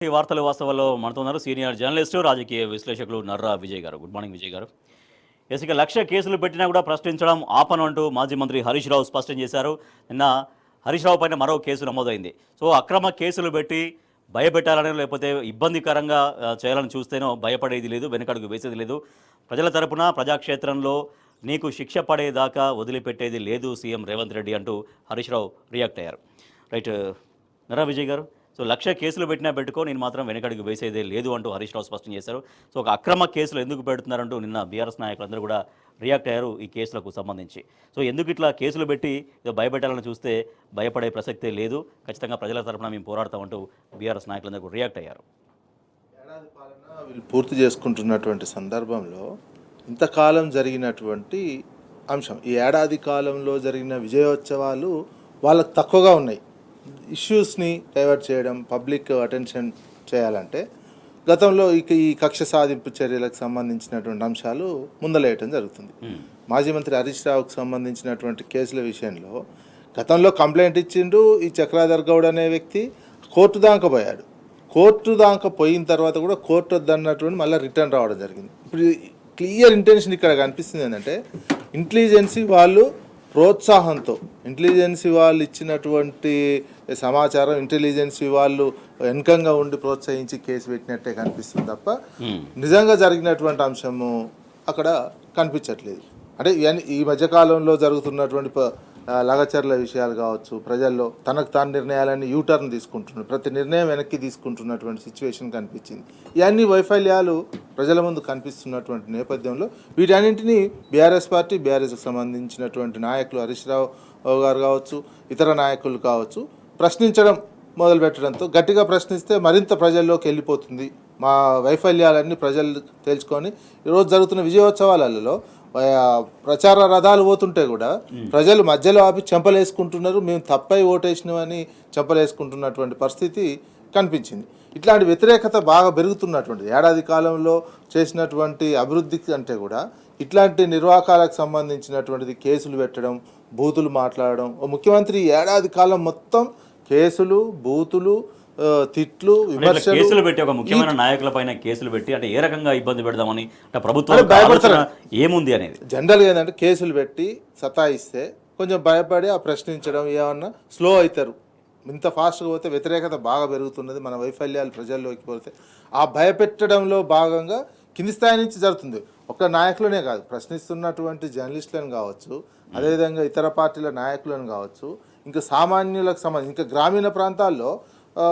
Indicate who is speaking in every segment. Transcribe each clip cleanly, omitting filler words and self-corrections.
Speaker 1: ఈ వార్తల వాస్తవాల్లో మనతో ఉన్నారు సీనియర్ జర్నలిస్టు రాజకీయ విశ్లేషకులు నర్రా విజయ్ గారు. గుడ్ మార్నింగ్ విజయ్ గారు. ఇక లక్ష కేసులు పెట్టినా కూడా ప్రశ్నించడం ఆపనంటూ మాజీ మంత్రి హరీష్ రావు స్పష్టం చేశారు. నిన్న హరీష్ రావు పైన మరో కేసు నమోదైంది. సో అక్రమ కేసులు పెట్టి భయపెట్టాలని లేకపోతే ఇబ్బందికరంగా చేయాలని చూస్తేనో భయపడేది లేదు, వెనకడుగు వేసేది లేదు. ప్రజల తరపున ప్రజాక్షేత్రంలో నీకు శిక్ష పడేదాకా వదిలిపెట్టేది లేదు సీఎం రేవంత్ రెడ్డి అంటూ హరీష్ రావు రియాక్ట్ అయ్యారు. రైట్ నర్రా విజయ్ గారు. సో లక్ష కేసులు పెట్టినా పెట్టుకో, నేను మాత్రం వెనకడుగు వేసేదే లేదు అంటూ హరీష్ రావు స్పష్టం చేశారు. సో ఒక అక్రమ కేసులు ఎందుకు పెడుతున్నారంటూ నిన్న బీఆర్ఎస్ నాయకులందరూ కూడా రియాక్ట్ అయ్యారు ఈ కేసులకు సంబంధించి. సో ఎందుకు ఇట్లా కేసులు పెట్టి భయపెట్టాలని చూస్తే భయపడే ప్రసక్తే లేదు, ఖచ్చితంగా ప్రజల తరఫున మేము పోరాడతామంటూ బీఆర్ఎస్ నాయకులందరూ రియాక్ట్ అయ్యారు.
Speaker 2: ఏడాది పాలన వీళ్ళు పూర్తి చేసుకుంటున్నటువంటి సందర్భంలో ఇంతకాలం జరిగినటువంటి అంశం, ఈ ఏడాది కాలంలో జరిగిన విజయోత్సవాలు వాళ్ళకు తక్కువగా ఉన్నాయి. ఇష్యూస్ని డైవర్ట్ చేయడం, పబ్లిక్ అటెన్షన్ చేయాలంటే గతంలో ఈ కక్ష సాధింపు చర్యలకు సంబంధించినటువంటి అంశాలు ముందలేయటం జరుగుతుంది. మాజీ మంత్రి హరీష్ రావుకు సంబంధించినటువంటి కేసుల విషయంలో గతంలో కంప్లైంట్ ఇచ్చిండు. ఈ చక్రాధర్ గౌడ్ అనే వ్యక్తి కోర్టు దాకా పోయాడు. కోర్టు దాకా పోయిన తర్వాత కూడా కోర్టు వద్దన్నటువంటి మళ్ళీ రిటర్న్ రావడం జరిగింది. ఇప్పుడు క్లియర్ ఇంటెన్షన్ ఇక్కడ కనిపిస్తుంది ఏంటంటే, ఇంటెలిజెన్సీ వాళ్ళు ప్రోత్సాహంతో, ఇంటెలిజెన్సీ వాళ్ళు ఇచ్చినటువంటి సమాచారం, ఇంటెలిజెన్సీ వాళ్ళు వెనకంగా ఉండి ప్రోత్సహించి కేసు పెట్టినట్టే కనిపిస్తుంది తప్ప నిజంగా జరిగినటువంటి అంశము అక్కడ కనిపించట్లేదు. అంటే ఈ మధ్యకాలంలో జరుగుతున్నటువంటి లగచర్ల విషయాలు కావచ్చు, ప్రజల్లో తనకు తాను నిర్ణయాలన్నీ యూటర్న్ తీసుకుంటున్నారు, ప్రతి నిర్ణయం వెనక్కి తీసుకుంటున్నటువంటి సిచ్యువేషన్ కనిపించింది. ఇవన్నీ వైఫల్యాలు ప్రజల ముందు కనిపిస్తున్నటువంటి నేపథ్యంలో వీటన్నింటినీ బీఆర్ఎస్ పార్టీ, బీఆర్ఎస్కి సంబంధించినటువంటి నాయకులు హరీష్ రావు గారు కావచ్చు, ఇతర నాయకులు కావచ్చు ప్రశ్నించడం మొదలుపెట్టడంతో, గట్టిగా ప్రశ్నిస్తే మరింత ప్రజల్లోకి వెళ్ళిపోతుంది. మా వైఫల్యాలన్నీ ప్రజలు తెలుసుకొని ఈరోజు జరుగుతున్న విజయోత్సవాలలో ప్రచార రథాలు పోతుంటే కూడా ప్రజలు మధ్యలో ఆపి చెంపలేసుకుంటున్నారు. మేము తప్పై ఓటేసినామని చెంపలేసుకుంటున్నటువంటి పరిస్థితి కనిపించింది. ఇట్లాంటి వ్యతిరేకత బాగా పెరుగుతున్నటువంటి ఏడాది కాలంలో చేసినటువంటి అభివృద్ధి కంటే కూడా ఇట్లాంటి నిర్వాకాలకు సంబంధించినటువంటిది కేసులు పెట్టడం, బూతులు మాట్లాడడం. ముఖ్యమంత్రి ఏడాది కాలం మొత్తం కేసులు, బూతులు, తిట్లు, విమర్శలు,
Speaker 1: కేసులు పెట్టి ఒక ముఖ్యమైన నాయకుల పైన కేసులు పెట్టి అంటే ఏ రకంగా ఇబ్బంది పెడదామని ప్రభుత్వం భయపడతారు ఏముంది అనేది.
Speaker 2: జనరల్గా ఏంటంటే కేసులు పెట్టి సతాయిస్తే కొంచెం భయపడి ఆ ప్రశ్నించడం ఏమన్నా స్లో అవుతారు. ఇంత ఫాస్ట్గా పోతే వ్యతిరేకత బాగా పెరుగుతున్నది. మన వైఫల్యాలు ప్రజల్లోకి పోతే ఆ భయపెట్టడంలో భాగంగా కింది స్థాయి నుంచి జరుగుతుంది. ఒక నాయకులనే కాదు, ప్రశ్నిస్తున్నటువంటి జర్నలిస్టులను కావచ్చు, అదేవిధంగా ఇతర పార్టీల నాయకులను కావచ్చు, ఇంకా సామాన్యులకు సంబంధించి, ఇంకా గ్రామీణ ప్రాంతాల్లో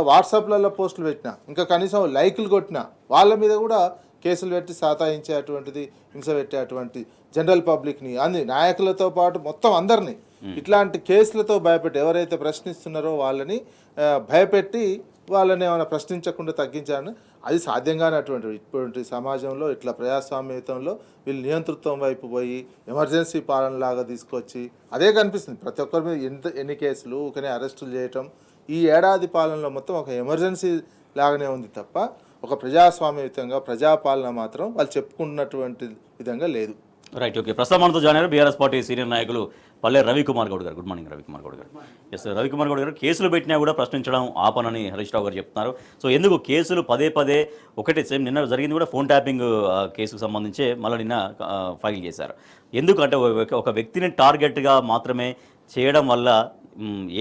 Speaker 2: వాట్సాప్లలో పోస్టులు పెట్టినా, ఇంకా కనీసం లైకులు కొట్టినా వాళ్ళ మీద కూడా కేసులు పెట్టి సాతాయించేటువంటిది, హింస పెట్టేటువంటి జనరల్ పబ్లిక్ని, అన్ని నాయకులతో పాటు మొత్తం అందరినీ ఇట్లాంటి కేసులతో భయపెట్టి ఎవరైతే ప్రశ్నిస్తున్నారో వాళ్ళని భయపెట్టి వాళ్ళని ఏమైనా ప్రశ్నించకుండా తగ్గించాలని, అది సాధ్యంగానటువంటి ఇటువంటి సమాజంలో ఇట్లా ప్రజాస్వామ్యయుతంలో వీళ్ళు నియంతృత్వం వైపు పోయి ఎమర్జెన్సీ పాలనలాగా తీసుకొచ్చి అదే కనిపిస్తుంది. ప్రతి ఒక్కరి మీద ఎన్ని కేసులు ఊకనే అరెస్టులు చేయటం ఈ ఏడాది పాలనలో మొత్తం ఒక ఎమర్జెన్సీ లాగానే ఉంది తప్ప ఒక ప్రజాస్వామ్యయుతంగా ప్రజాపాలన మాత్రం వాళ్ళు చెప్పుకున్నటువంటి విధంగా లేదు.
Speaker 1: Right, okay. ప్రస్తుతం మనతో జాయిన్ అయ్యారు బీఆర్ఎస్ పార్టీ సీనియర్ నాయకులు పల్లె రవికుమార్ గౌడ్ గారు. గుడ్ మార్నింగ్ రవికుమార్ గౌడ్ గారు. ఎస్, రవికుమార్ గౌడ్ గారు, కేసులు పెట్టినా కూడా ప్రశ్నించడం ఆపనని హరీష్ రావు గారు చెప్తున్నారు. సో ఎందుకు కేసులు పదే పదే ఒకటే సేమ్ నిన్న జరిగింది కూడా ఫోన్ ట్యాపింగ్ కేసుకు సంబంధించే మళ్ళీ నిన్న ఫైల్ చేశారు. ఎందుకంటే ఒక వ్యక్తిని టార్గెట్గా మాత్రమే చేయడం వల్ల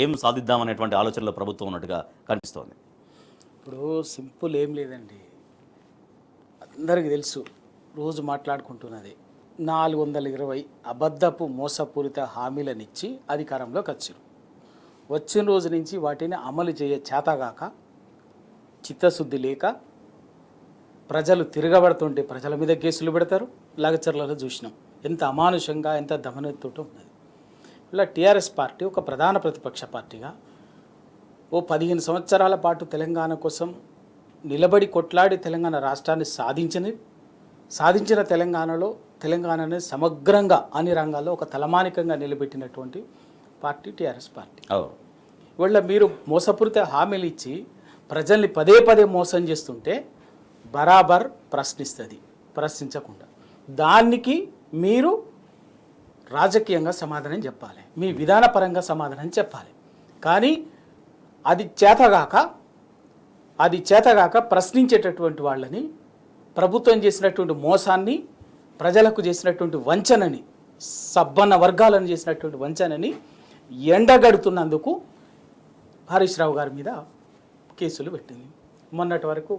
Speaker 1: ఏం సాధిద్దామనేటువంటి ఆలోచనలో ప్రభుత్వం ఉన్నట్టుగా కనిపిస్తోంది.
Speaker 3: ఇప్పుడు సింపుల్ ఏం లేదండి, అందరికీ తెలుసు, రోజు మాట్లాడుకుంటున్నది 420 అబద్ధపు మోసపూరిత హామీలనిచ్చి అధికారంలోకి వచ్చారు. వచ్చిన రోజు నుంచి వాటిని అమలు చేతగాక, చిత్తశుద్ధి లేక ప్రజలు తిరగబడుతుంటే ప్రజల మీద కేసులు పెడతారు. లగచర్లలో చూసినాం ఎంత అమానుషంగా, ఎంత దమనతోటో ఉన్నది. ఇలా టీఆర్ఎస్ పార్టీ ఒక ప్రధాన ప్రతిపక్ష పార్టీగా 15 సంవత్సరాల పాటు తెలంగాణ కోసం నిలబడి కొట్లాడి తెలంగాణ రాష్ట్రాన్ని సాధించిన తెలంగాణని సమగ్రంగా అన్ని రంగాల్లో ఒక తలమానికంగా నిలబెట్టినటువంటి పార్టీ టీఆర్ఎస్ పార్టీ. ఇవాళ మీరు మోసపూరిత హామీలు ఇచ్చి ప్రజల్ని పదే పదే మోసం చేస్తుంటే బరాబర్ ప్రశ్నిస్తుంది, ప్రశ్నించకుండా దానికి మీరు రాజకీయంగా సమాధానం చెప్పాలి, మీ విధానపరంగా సమాధానం చెప్పాలి. కానీ అది చేతగాక అది చేతగాక ప్రశ్నించేటటువంటి వాళ్ళని, ప్రభుత్వం చేసినటువంటి మోసాన్ని, ప్రజలకు చేసినటువంటి వంచనని, సబ్బన్న వర్గాలను చేసినటువంటి వంచనని ఎండగడుతున్నందుకు హరీష్ రావు గారి మీద కేసులు పెట్టింది. మొన్నటి వరకు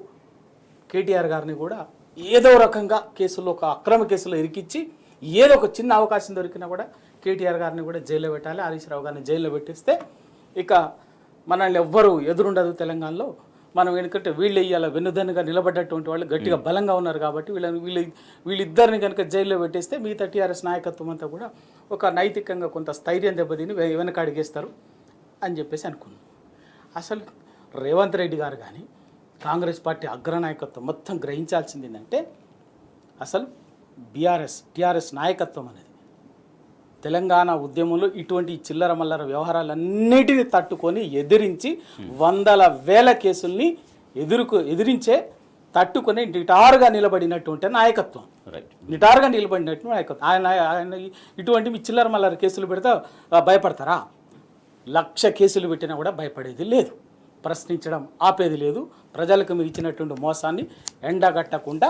Speaker 3: కేటీఆర్ గారిని కూడా ఏదో రకంగా కేసులో, ఒక అక్రమ కేసులో ఇరికిచ్చి, ఏదో ఒక చిన్న అవకాశం దొరికినా కూడా కేటీఆర్ గారిని కూడా జైల్లో పెట్టాలి, హరీష్ రావు గారిని జైల్లో పెట్టిస్తే ఇక మనల్ని ఎవ్వరూ ఎదురుండదు తెలంగాణలో. మనం ఎందుకంటే వీళ్ళు ఇవాళ వెన్నుదన్నుగా నిలబడ్డటువంటి వాళ్ళు గట్టిగా బలంగా ఉన్నారు కాబట్టి వీళ్ళిద్దరిని కనుక జైల్లో పెట్టేస్తే మిగతా టీఆర్ఎస్ నాయకత్వం అంతా కూడా ఒక నైతికంగా కొంత స్థైర్యం దెబ్బతిని వెనక అడిగేస్తారు అని చెప్పేసి అనుకున్నాం. అసలు రేవంత్ రెడ్డి గారు కానీ కాంగ్రెస్ పార్టీ అగ్రనాయకత్వం మొత్తం గ్రహించాల్సింది ఏంటంటే, అసలు టీఆర్ఎస్ నాయకత్వం అనేది తెలంగాణ ఉద్యమంలో ఇటువంటి చిల్లర మల్లర వ్యవహారాలన్నిటిని తట్టుకొని ఎదిరించి వందల వేల కేసుల్ని ఎదిరించే తట్టుకొని నిటారుగా నిలబడినటువంటి నాయకత్వం, నిటారుగా నిలబడినటువంటి నాయకత్వం. ఆయన ఇటువంటి మీ చిల్లర మల్లర కేసులు పెడితే భయపడతారా? 1,00,000 కేసులు పెట్టినా కూడా భయపడేది లేదు, ప్రశ్నించడం ఆపేది లేదు, ప్రజలకు మీరు ఇచ్చినటువంటి మోసాన్ని ఎండగట్టకుండా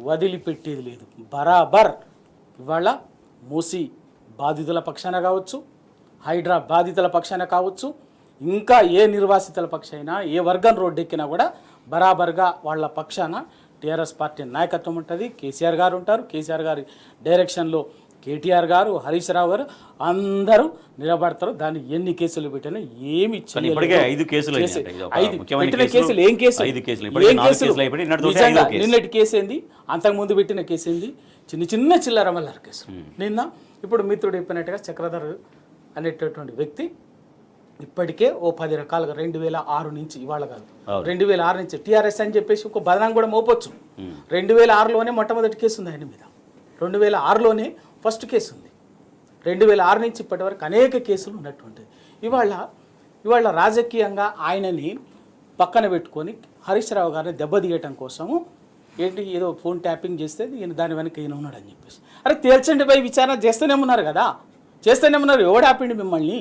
Speaker 3: వదిలిపెట్టేది లేదు. బరాబర్ ఇవాళ మూసి బాధితుల పక్షాన కావచ్చు, హైడ్రా బాధితుల పక్షాన కావచ్చు, ఇంకా ఏ నిర్వాసితుల పక్షైనా, ఏ వర్గం రోడ్డెక్కినా కూడా బరాబర్గా వాళ్ళ పక్షాన టీఆర్ఎస్ పార్టీ నాయకత్వం ఉంటుంది. కేసీఆర్ గారు ఉంటారు, కేసీఆర్ గారి డైరెక్షన్లో కేటీఆర్ గారు, హరీష్ రావు గారు అందరూ నిలబడతారు. దాన్ని ఎన్ని కేసులు పెట్టినా ఏమి నిన్నటి కేసు ఏంది, అంతకుముందు పెట్టిన కేసు ఏంది, చిన్న చిల్లర మల్లర కేసు. నిన్న ఇప్పుడు మిత్రుడు చెప్పినట్టుగా చక్రధర్ అనేటటువంటి వ్యక్తి ఇప్పటికే ఓ 10 రకాలుగా 2006 నుంచి, ఇవాళ కాదు 2006 నుంచి టీఆర్ఎస్ అని చెప్పేసి ఒక బదనాం కూడా మోపొచ్చు. 2006లోనే మొట్టమొదటి కేసు ఉంది ఆయన మీద, 2006లోనే ఫస్ట్ కేసు ఉంది. 2006 నుంచి ఇప్పటి వరకు అనేక కేసులు ఉన్నటువంటిది. ఇవాళ రాజకీయంగా ఆయనని పక్కన పెట్టుకొని హరీష్ రావు గారిని దెబ్బతీయటం కోసము ఏంటి ఏదో ఫోన్ ట్యాపింగ్ చేస్తే ఈయన దాని వెనక ఈయన ఉన్నాడని చెప్పేసి, అరే తేల్చండి పోయి విచారణ చేస్తూనే ఉన్నారు కదా, చేస్తూనే ఉన్నారు. ఎవడు ఆపిండి మిమ్మల్ని?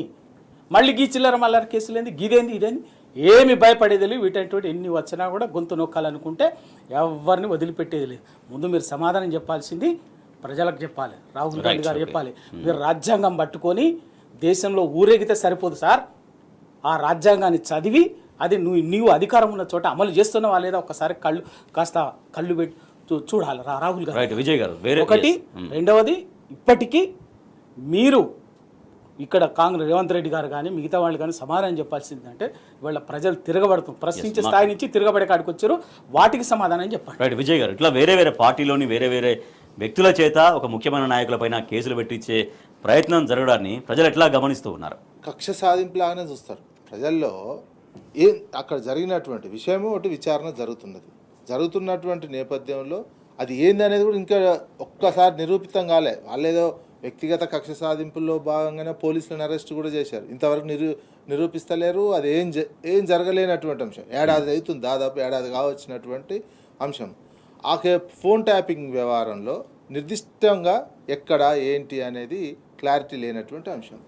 Speaker 3: మళ్ళీ గీ చిల్లర మల్లర కేసులు ఏంది, గిదేంది ఇదేంది, ఏమి భయపడేది లేదు. వీటటువంటి ఎన్ని వచ్చినా కూడా గొంతు నొక్కాలనుకుంటే ఎవరిని వదిలిపెట్టేది లేదు. ముందు మీరు సమాధానం చెప్పాల్సింది ప్రజలకు చెప్పాలి, రాహుల్ గాంధీ గారు చెప్పాలి. మీరు రాజ్యాంగం పట్టుకొని దేశంలో ఊరేగితే సరిపోదు సార్, ఆ రాజ్యాంగాన్ని చదివి అది నీవు అధికారం ఉన్న చోట అమలు చేస్తున్నావా లేదా ఒకసారి కళ్ళు పెట్టి చూడాలి రాహుల్ గారు,
Speaker 1: విజయ్ గారు.
Speaker 3: ఒకటి. రెండవది, ఇప్పటికీ మీరు ఇక్కడ కాంగ్రెస్ రేవంత్ రెడ్డి గారు కానీ మిగతా వాళ్ళు కానీ సమాధానం చెప్పాల్సిందంటే, ఇవాళ ప్రజలు తిరగబడుతుంది, ప్రశ్నించే స్థాయి నుంచి తిరగబడే కాడికి వచ్చారు, వాటికి సమాధానం చెప్పండి.
Speaker 1: రైట్ విజయ్ గారు, ఇట్లా వేరే పార్టీలోని వేరే వ్యక్తుల చేత ఒక ముఖ్యమైన నాయకులపైన కేసులు పెట్టించే ప్రయత్నం జరగడాన్ని ప్రజలు ఎట్లా గమనిస్తూ ఉన్నారు?
Speaker 2: కక్ష సాధింపులాగానే చూస్తారు ప్రజల్లో. అక్కడ జరిగినటువంటి విషయము ఒకటి విచారణ జరుగుతున్నటువంటి నేపథ్యంలో అది ఏంది అనేది కూడా ఇంకా ఒక్కసారి నిరూపితం కాలే. వాళ్ళేదో వ్యక్తిగత కక్ష సాధింపుల్లో భాగంగానే పోలీసులను అరెస్ట్ కూడా చేశారు, ఇంతవరకు నిరూపిస్తలేరు. అది ఏం జరగలేనటువంటి అంశం. ఏడాది అవుతుంది, దాదాపు ఏడాది కావచ్చినటువంటి అంశం. ఆ ఫోన్ ట్యాపింగ్ వ్యవహారంలో నిర్దిష్టంగా ఎక్కడ ఏంటి అనేది క్లారిటీ లేనటువంటి అంశం.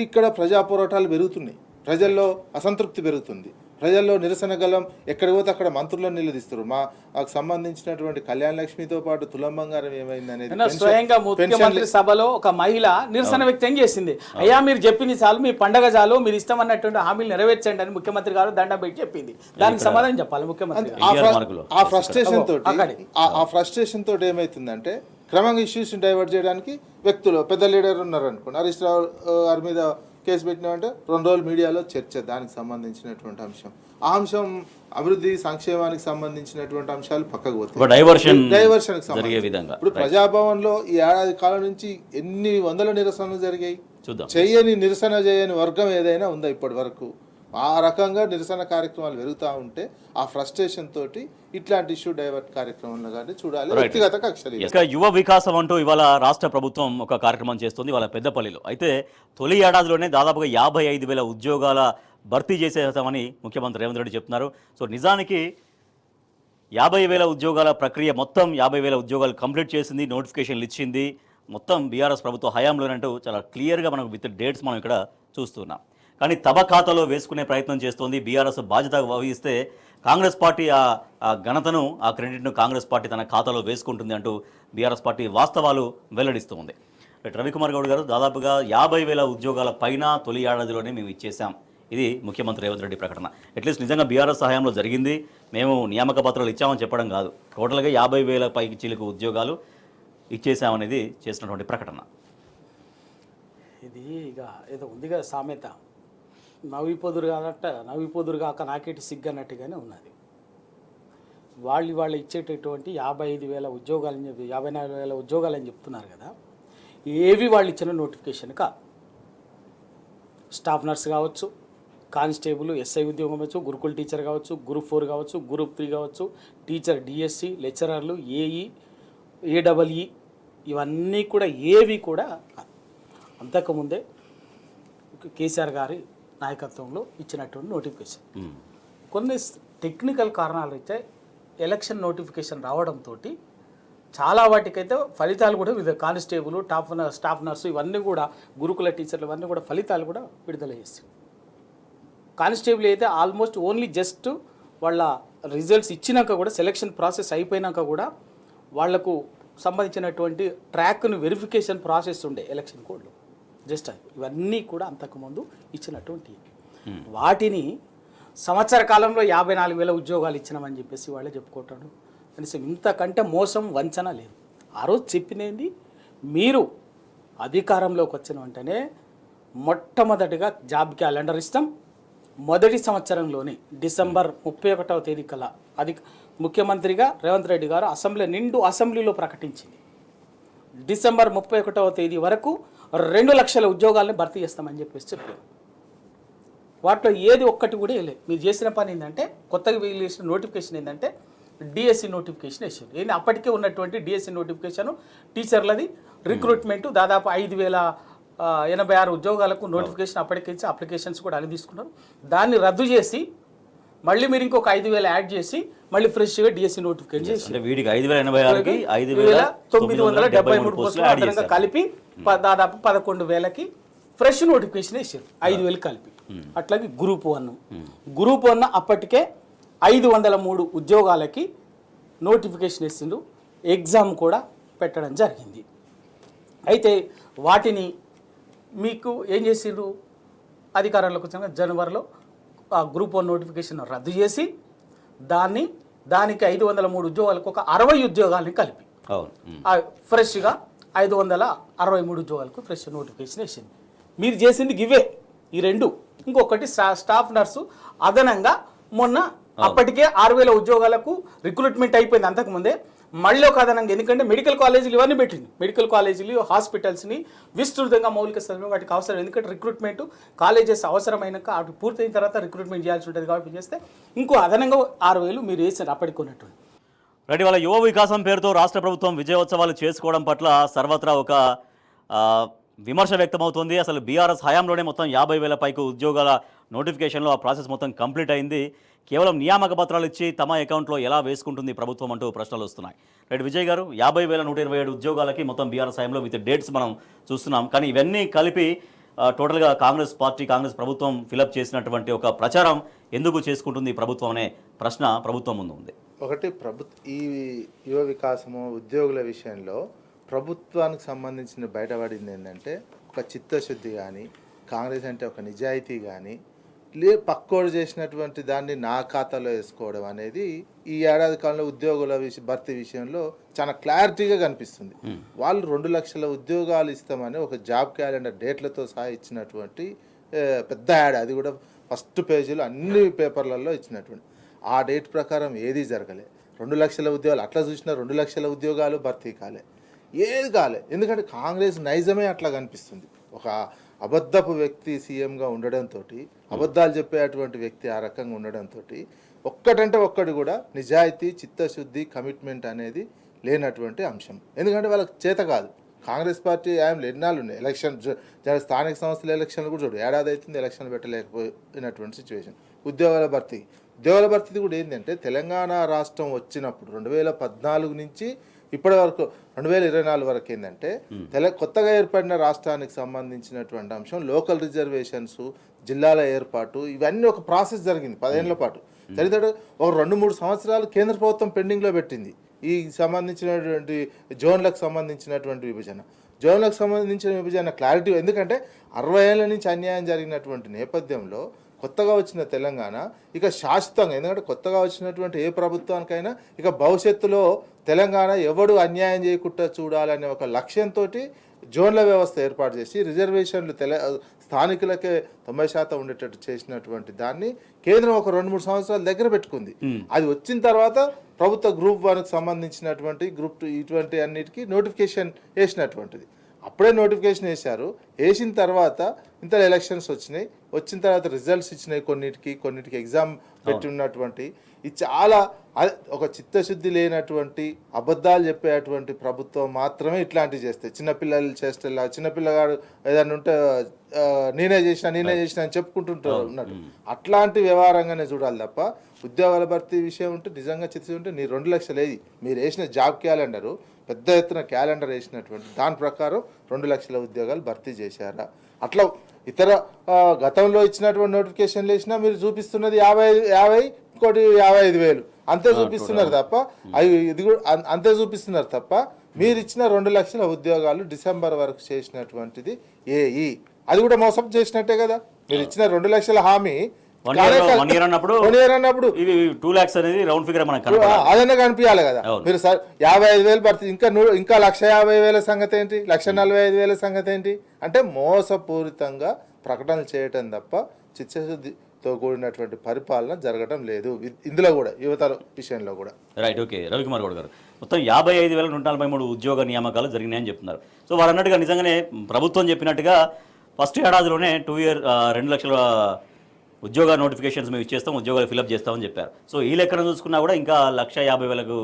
Speaker 2: ఇక్కడ ప్రజా పోరాటాలు పెరుగుతున్నాయి, ప్రజల్లో అసంతృప్తి పెరుగుతుంది, ప్రజల్లో నిరసన గలం ఎక్కడికి పోతే అక్కడ మంత్రులను నిలదీస్తారు. మాకు సంబంధించినటువంటి కళ్యాణ లక్ష్మితో పాటు తులం బంగారం ఏమైంది అనేది
Speaker 3: స్వయంగా ముఖ్యమంత్రి సభలో ఒక మహిళ నిరసన వ్యక్తం చేసింది. అయ్యా మీరు చెప్పింది చాలు, మీ పండగ చాలు, మీరు ఇష్టమన్నటువంటి హామీలు నెరవేర్చండి అని ముఖ్యమంత్రి గారు దండం పెట్టి చెప్పింది. దానికి సమాధానం చెప్పాలి ముఖ్యమంత్రి.
Speaker 2: ఆ ఫ్రస్ట్రేషన్ తోటి ఏమైతుందంటే క్రమంగా ఇష్యూస్ డైవర్ట్ చేయడానికి వ్యక్తులు పెద్ద లీడర్ ఉన్నారు అనుకోండి, హరీష్ రావు గారి మీద కేసు పెట్టినామంటే 2 రోజులు మీడియాలో చర్చ దానికి సంబంధించినటువంటి అంశం. ఆ అంశం అభివృద్ధి సంక్షేమానికి సంబంధించినటువంటి అంశాలు పక్కకు పోతాయి, డైవర్షన్కి సంబంధించి. ఇప్పుడు ప్రజాభవన్లో ఈ ఏడాది కాలం నుంచి ఎన్ని వందల నిరసనలు జరిగాయి. నిరసన చేయని వర్గం ఏదైనా ఉందా ఇప్పటి వరకు? ఆ రకంగా నిరసన కార్యక్రమాలు పెరుగుతూ ఉంటే ఆ ఫ్రస్ట్రేషన్ తోటి ఇట్లాంటి ఇష్యూ డైవర్ట్ కార్యక్రమంలో కానీ చూడాలి. వ్యక్తిగత కక్షలు.
Speaker 1: యువ వికాసం అంటూ ఇవాళ రాష్ట్ర ప్రభుత్వం ఒక కార్యక్రమం చేస్తుంది ఇవాళ పెద్దపల్లిలో. అయితే తొలి ఏడాదిలోనే దాదాపుగా 55,000 ఉద్యోగాల భర్తీ చేసేస్తామని ముఖ్యమంత్రి రేవంత్ రెడ్డి చెప్తున్నారు. సో నిజానికి 50,000 ఉద్యోగాల ప్రక్రియ మొత్తం 50,000 ఉద్యోగాలు కంప్లీట్ చేసింది, నోటిఫికేషన్లు ఇచ్చింది మొత్తం బీఆర్ఎస్ ప్రభుత్వ హయాంలోనంటూ చాలా క్లియర్గా మనకు విత్ డేట్స్ మనం ఇక్కడ చూస్తున్నాం. కానీ తమ ఖాతాలో వేసుకునే ప్రయత్నం చేస్తోంది బీఆర్ఎస్. బాధ్యత వహిస్తే కాంగ్రెస్ పార్టీ ఆ ఘనతను, ఆ క్రెడిట్ను కాంగ్రెస్ పార్టీ తన ఖాతాలో వేసుకుంటుంది అంటూ బీఆర్ఎస్ పార్టీ వాస్తవాలు వెల్లడిస్తూ ఉంది. రవికుమార్ గౌడ్ గారు, దాదాపుగా 50,000 ఉద్యోగాల పైన తొలి ఏడాదిలోనే మేము ఇచ్చేసాం. ఇది ముఖ్యమంత్రి రేవంత్ రెడ్డి ప్రకటన. అట్లీస్ట్ నిజంగా బీఆర్ఎస్ సహాయంలో జరిగింది, మేము నియామక పత్రాలు ఇచ్చామని చెప్పడం కాదు, టోటల్గా 50,000 పైకి చిలుకు ఉద్యోగాలు ఇచ్చేసామనేది చేసినటువంటి ప్రకటన.
Speaker 3: ఇది ఇక ఏదో ఉంది కదా సామెత, నవ్విపోదురు కాక నాకేటి సిగ్గన్నట్టుగానే ఉన్నది. వాళ్ళు ఇచ్చేటటువంటి 55,000 ఉద్యోగాలని చెప్పి 54,000 ఉద్యోగాలని చెప్తున్నారు కదా, ఏవి వాళ్ళు ఇచ్చిన నోటిఫికేషన్ కాదు. స్టాఫ్ నర్స్ కావచ్చు, కానిస్టేబుల్, ఎస్ఐ ఉద్యోగం కావచ్చు, గురుకుల్ టీచర్ కావచ్చు, గ్రూప్ 4 కావచ్చు, గ్రూప్ 3 కావచ్చు, టీచర్ డిఎస్సి, లెక్చరర్లు, ఏఈ, ఏడబ్ల్ఈ, ఇవన్నీ కూడా ఏవి కూడా అంతకుముందే కేసీఆర్ గారి నాయకత్వంలో ఇచ్చినటువంటి నోటిఫికేషన్. కొన్ని టెక్నికల్ కారణాలు అయితే ఎలక్షన్ నోటిఫికేషన్ రావడంతో చాలా వాటికైతే ఫలితాలు కూడా కానిస్టేబుల్, స్టాఫ్ నర్సు, ఇవన్నీ కూడా గురుకుల టీచర్లు, ఇవన్నీ కూడా ఫలితాలు కూడా విడుదల చేసి, కానిస్టేబుల్ అయితే ఆల్మోస్ట్ ఓన్లీ జస్ట్ వాళ్ళ రిజల్ట్స్ ఇచ్చినాక కూడా, సెలక్షన్ ప్రాసెస్ అయిపోయినాక కూడా వాళ్లకు సంబంధించినటువంటి ట్రాక్ను వెరిఫికేషన్ ప్రాసెస్ ఉండే ఎలక్షన్ కోడ్లో, జస్ట్ అది. ఇవన్నీ కూడా అంతకుముందు ఇచ్చినటువంటి వాటిని సంవత్సర కాలంలో 54,000 ఉద్యోగాలు ఇచ్చినామని చెప్పేసి వాళ్ళే చెప్పుకుంటాడు. కనీసం ఇంతకంటే మోసం, వంచన లేదు. ఆ రోజు చెప్పినది, మీరు అధికారంలోకి వచ్చిన వెంటనే మొట్టమొదటిగా జాబ్ క్యాలెండర్ ఇస్తాం, మొదటి సంవత్సరంలోనే డిసెంబర్ 31వ తేదీ కల్లా అది ముఖ్యమంత్రిగా రేవంత్ రెడ్డి గారు అసెంబ్లీలో ప్రకటించింది. డిసెంబర్ 31వ తేదీ వరకు 2 లక్షల ఉద్యోగాలను భర్తీ చేస్తామని చెప్పేసి చెప్పారు. వాటిలో ఏది ఒక్కటి కూడా వేయలేదు. మీరు చేసిన పని ఏంటంటే, కొత్తగా వేసిన నోటిఫికేషన్ ఏంటంటే డిఎస్సి నోటిఫికేషన్ వేసారు. ఏంటి అప్పటికే ఉన్నటువంటి డిఎస్సి నోటిఫికేషను టీచర్లది రిక్రూట్మెంట్ దాదాపు 5,086 ఉద్యోగాలకు నోటిఫికేషన్ అప్పటికే ఇచ్చి అప్లికేషన్స్ కూడా అని తీసుకున్నారు. దాన్ని రద్దు చేసి మళ్ళీ మీరు ఇంకొక 5,000 యాడ్ చేసి మళ్ళీ ఫ్రెష్గా డిఎస్సి నోటిఫికేషన్ చేసి
Speaker 1: వీటికి 5,086కి
Speaker 3: 5,973 పోస్టులు అదనంగా కలిపి దాదాపు 11,000కి ఫ్రెష్ నోటిఫికేషన్ వేసారు, 5,000 కలిపి. అట్లాగే గ్రూప్ 1 అప్పటికే 503 ఉద్యోగాలకి నోటిఫికేషన్ వేసిండు, ఎగ్జామ్ కూడా పెట్టడం జరిగింది. అయితే వాటిని మీకు ఏం చేసిండ్రు, అధికారంలోకి వచ్చిన జనవరిలో ఆ గ్రూప్ 1 నోటిఫికేషన్ రద్దు చేసి దానికి 503 ఉద్యోగాలకు ఒక 60 ఉద్యోగాలని కలిపి ఫ్రెష్గా 563 ఉద్యోగాలకు ఫ్రెష్ నోటిఫికేషన్ వేసింది. మీరు చేసింది గివే ఈ రెండు. ఇంకొకటి స్టాఫ్ నర్సు అదనంగా మొన్న అప్పటికే 6,000 ఉద్యోగాలకు రిక్రూట్మెంట్ అయిపోయింది అంతకుముందే, మళ్ళీ ఒక అదనంగా. ఎందుకంటే మెడికల్ కాలేజీలు ఇవన్నీ పెట్టింది, మెడికల్ కాలేజీలు, హాస్పిటల్స్ని విస్తృతంగా మౌలిక సదుపాయం వాటికి అవసరం. ఎందుకంటే రిక్రూట్మెంట్ కాలేజెస్ అవసరమైనాక అటు పూర్తయిన తర్వాత రిక్రూట్మెంట్ చేయాల్సి ఉంటుంది కాబట్టి చేస్తే ఇంకో అదనంగా 6,000 మీరు వేసారు అప్పటికి ఉన్నటువంటి.
Speaker 1: రైట్. వాళ్ళ యువ వికాసం పేరుతో రాష్ట్ర ప్రభుత్వం విజయోత్సవాలు చేసుకోవడం పట్ల సర్వత్రా ఒక విమర్శ వ్యక్తమవుతోంది. అసలు బీఆర్ఎస్ హయాంలోనే మొత్తం 50,000 పైకి ఉద్యోగాల నోటిఫికేషన్లో ఆ ప్రాసెస్ మొత్తం కంప్లీట్ అయింది. కేవలం నియామక పత్రాలు ఇచ్చి తమ అకౌంట్లో ఎలా వేసుకుంటుంది ప్రభుత్వం అంటూ ప్రశ్నలు వస్తున్నాయి. రైట్ విజయ్ గారు, 50,127 ఉద్యోగాలకి మొత్తం బీఆర్ఎస్ హయాంలో విత్ డేట్స్ మనం చూస్తున్నాం. కానీ ఇవన్నీ కలిపి టోటల్గా కాంగ్రెస్ ప్రభుత్వం ఫిలప్ చేసినటువంటి ఒక ప్రచారం ఎందుకు చేసుకుంటుంది ప్రభుత్వం అనే ప్రశ్న ప్రభుత్వం ముందు ఉంది.
Speaker 2: ఒకటి, ఈ యువ వికాసము ఉద్యోగుల విషయంలో ప్రభుత్వానికి సంబంధించిన బయటపడింది ఏంటంటే, ఒక చిత్తశుద్ధి కానీ, కాంగ్రెస్ అంటే ఒక నిజాయితీ కానీ, పక్కోడు చేసినటువంటి దాన్ని నా ఖాతాలో వేసుకోవడం అనేది ఈ ఏడాది కాలంలో ఉద్యోగుల భర్తీ విషయంలో చాలా క్లారిటీగా కనిపిస్తుంది. వాళ్ళు 2 లక్షల ఉద్యోగాలు ఇస్తామని ఒక జాబ్ క్యాలెండర్ డేట్లతో సహా ఇచ్చినటువంటి పెద్ద యాడ్, అది కూడా ఫస్ట్ పేజీలో అన్ని పేపర్లలో ఇచ్చినటువంటి ఆ డేట్ ప్రకారం ఏది జరగలే. 2 లక్షల ఉద్యోగాలు అట్లా చూసినా 2 లక్షల ఉద్యోగాలు భర్తీ కాలే, ఏది కాలే. ఎందుకంటే కాంగ్రెస్ నైజమే అట్లా కనిపిస్తుంది. ఒక అబద్ధపు వ్యక్తి సీఎంగా ఉండడంతో, అబద్ధాలు చెప్పేటువంటి వ్యక్తి ఆ రకంగా ఉండడంతో ఒక్కటంటే ఒక్కటి కూడా నిజాయితీ, చిత్తశుద్ధి, కమిట్మెంట్ అనేది లేనటువంటి అంశం. ఎందుకంటే వాళ్ళకి చేత కాదు. కాంగ్రెస్ పార్టీ ఆయనలు ఎన్నాళ్ళు ఉన్నాయి, ఎలక్షన్ స్థానిక సంస్థల ఎలక్షన్లు కూడా చూడు, ఏడాది అవుతుంది ఎలక్షన్లు పెట్టలేకపోయినటువంటి సిచ్యువేషన్. ఉద్యోగాల భర్తీ కూడా ఏంటంటే, తెలంగాణ రాష్ట్రం వచ్చినప్పుడు 2014 నుంచి ఇప్పటి వరకు 2024 వరకు ఏంటంటే కొత్తగా ఏర్పడిన రాష్ట్రానికి సంబంధించినటువంటి అంశం లోకల్ రిజర్వేషన్స్ జిల్లాల ఏర్పాటు, ఇవన్నీ ఒక ప్రాసెస్ జరిగింది 10 ఏళ్ల పాటు. జరిగితే ఒక 2-3 సంవత్సరాలు కేంద్ర ప్రభుత్వం పెండింగ్లో పెట్టింది ఈ సంబంధించినటువంటి జోన్లకు సంబంధించినటువంటి విభజన. జోన్లకు సంబంధించిన విభజన క్లారిటీ, ఎందుకంటే 60 ఏళ్ళ నుంచి అన్యాయం జరిగినటువంటి నేపథ్యంలో కొత్తగా వచ్చిన తెలంగాణ ఇక శాశ్వతంగా, ఎందుకంటే కొత్తగా వచ్చినటువంటి ఏ ప్రభుత్వానికైనా ఇక భవిష్యత్తులో తెలంగాణ ఎవడు అన్యాయం చేయకుండా చూడాలనే ఒక లక్ష్యంతో జోన్ల వ్యవస్థ ఏర్పాటు చేసి రిజర్వేషన్లు స్థానికులకే 90% ఉండేటట్టు చేసినటువంటి దాన్ని కేంద్రం ఒక 2-3 సంవత్సరాల దగ్గర పెట్టుకుంది. అది వచ్చిన తర్వాత ప్రభుత్వ గ్రూప్ 1కు సంబంధించినటువంటి గ్రూప్ 2 ఇటువంటి అన్నిటికీ నోటిఫికేషన్ వేసినటువంటిది. అప్పుడే నోటిఫికేషన్ వేశారు. వేసిన తర్వాత ఇంత ఎలక్షన్స్ వచ్చినాయి, వచ్చిన తర్వాత రిజల్ట్స్ ఇచ్చినాయి, కొన్నిటికి ఎగ్జామ్ పెట్టి ఉన్నటువంటి ఇది చాలా ఒక చిత్తశుద్ధి లేనటువంటి అబద్ధాలు చెప్పేటువంటి ప్రభుత్వం మాత్రమే ఇట్లాంటివి చేస్తాయి. చిన్నపిల్లలు చేస్తే చిన్నపిల్లగాడు ఏదైనా ఉంటే నేనే చేసిన అని చెప్పుకుంటుంటారు ఉన్నట్టు అట్లాంటి వ్యవహారంగానే చూడాలి తప్ప ఉద్యోగాల భర్తీ విషయం ఉంటే నిజంగా చిత్తశుద్ధి ఉంటే నీ 2 లక్షలు ఏది మీరు వేసిన జాబ్ క్యాలెండరు పెద్ద ఎత్తున క్యాలెండర్ వేసినటువంటి దాని ప్రకారం 2 లక్షల ఉద్యోగాలు భర్తీ చేశారా? అట్లా ఇతర గతంలో ఇచ్చినటువంటి నోటిఫికేషన్లు వేసినా మీరు చూపిస్తున్నది 50 ఇంకోటి 55,000 అంతే చూపిస్తున్నారు తప్ప ఇది కూడా అంతే చూపిస్తున్నారు తప్ప మీరు ఇచ్చిన 2 లక్షల ఉద్యోగాలు డిసెంబర్ వరకు చేసినటువంటిది అది కూడా మోసం చేసినట్టే కదా. మీరు ఇచ్చిన 2 లక్షల హామీ
Speaker 1: 1 year అన్నప్పుడు ఇది 2 lakhs అనేది రౌండ్ ఫిగర్ మనకు
Speaker 2: అదన్నా కనిపించాలి కదా. మీరు సార్ 55,000 భర్తీ ఇంకా 1,50,000 సంగతి ఏంటి, 1,45,000 సంగతి ఏంటి అంటే మోసపూరితంగా ప్రకటనలు చేయటం తప్ప చిత్తశుద్ధితో కూడినటువంటి పరిపాలన జరగడం లేదు ఇందులో కూడా, యువతల విషయంలో కూడా.
Speaker 1: Right, okay. రవికుమార్ గౌడ్ గారు, మొత్తం 55,143 ఉద్యోగ నియామకాలు జరిగినాయని చెప్తున్నారు. సో వారు అన్నట్టుగా నిజంగానే ప్రభుత్వం చెప్పినట్టుగా ఫస్ట్ ఏడాదిలోనే 2 లక్షల ఉద్యోగ నోటిఫికేషన్స్ మేము ఇచ్చేస్తాం, ఉద్యోగాలు ఫిలప్ చేస్తామని చెప్పారు. సో ఈ లెక్కన చూసుకున్నా కూడా ఇంకా 150,000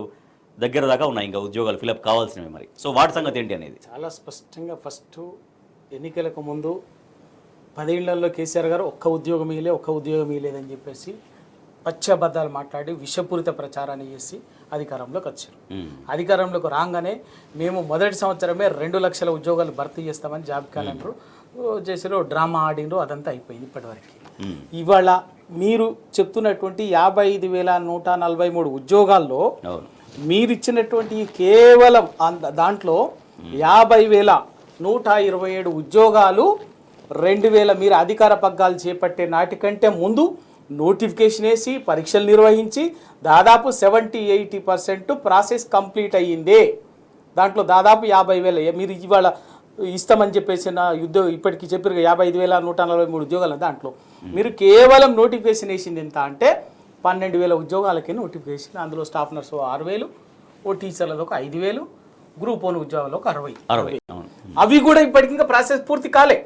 Speaker 1: దగ్గర దాకా ఉన్నాయి ఇంకా ఉద్యోగాలు ఫిలప్ కావాల్సినవి. మరి సో వాటి సంగతి ఏంటి అనేది
Speaker 3: చాలా స్పష్టంగా ఫస్ట్ ఎన్నికలకు ముందు 10 ఏళ్లలో కేసీఆర్ గారు ఒక్క ఉద్యోగం ఇవ్వలేదని చెప్పేసి పచ్చబద్దాలు మాట్లాడి విషపూరిత ప్రచారాన్ని చేసి అధికారంలోకి వచ్చారు. అధికారంలోకి రాగానే మేము మొదటి సంవత్సరమే 2 లక్షల ఉద్యోగాలు భర్తీ చేస్తామని జాబ్ క్యాలెండర్ చేసారు, డ్రామా ఆడిండ్రు, అదంతా అయిపోయింది ఇప్పటివరకు. ఇవాళ మీరు చెప్తున్నటువంటి 55,143 ఉద్యోగాల్లో మీరు ఇచ్చినటువంటి కేవలం దాంట్లో 50,127 ఉద్యోగాలు 2,000 మీరు అధికార పగ్గాలు చేపట్టే నాటికంటే ముందు నోటిఫికేషన్ వేసి పరీక్షలు నిర్వహించి దాదాపు 70-80% ప్రాసెస్ కంప్లీట్ అయ్యిందే. దాంట్లో దాదాపు 50,000 మీరు ఇవాళ ఇస్తామని చెప్పేసి నా ఇప్పటికీ చెప్పారు 55,143 ఉద్యోగాలు. దాంట్లో మీరు కేవలం నోటిఫికేషన్ వేసింది ఎంత అంటే 12,000 ఉద్యోగాలకే నోటిఫికేషన్. అందులో స్టాఫ్ నర్సు 6,000, ఓ టీచర్లది ఒక 5,000, గ్రూప్ 1 ఉద్యోగాలు ఒక 60. అవి కూడా ఇప్పటికి ఇంకా ప్రాసెస్ పూర్తి కాలే.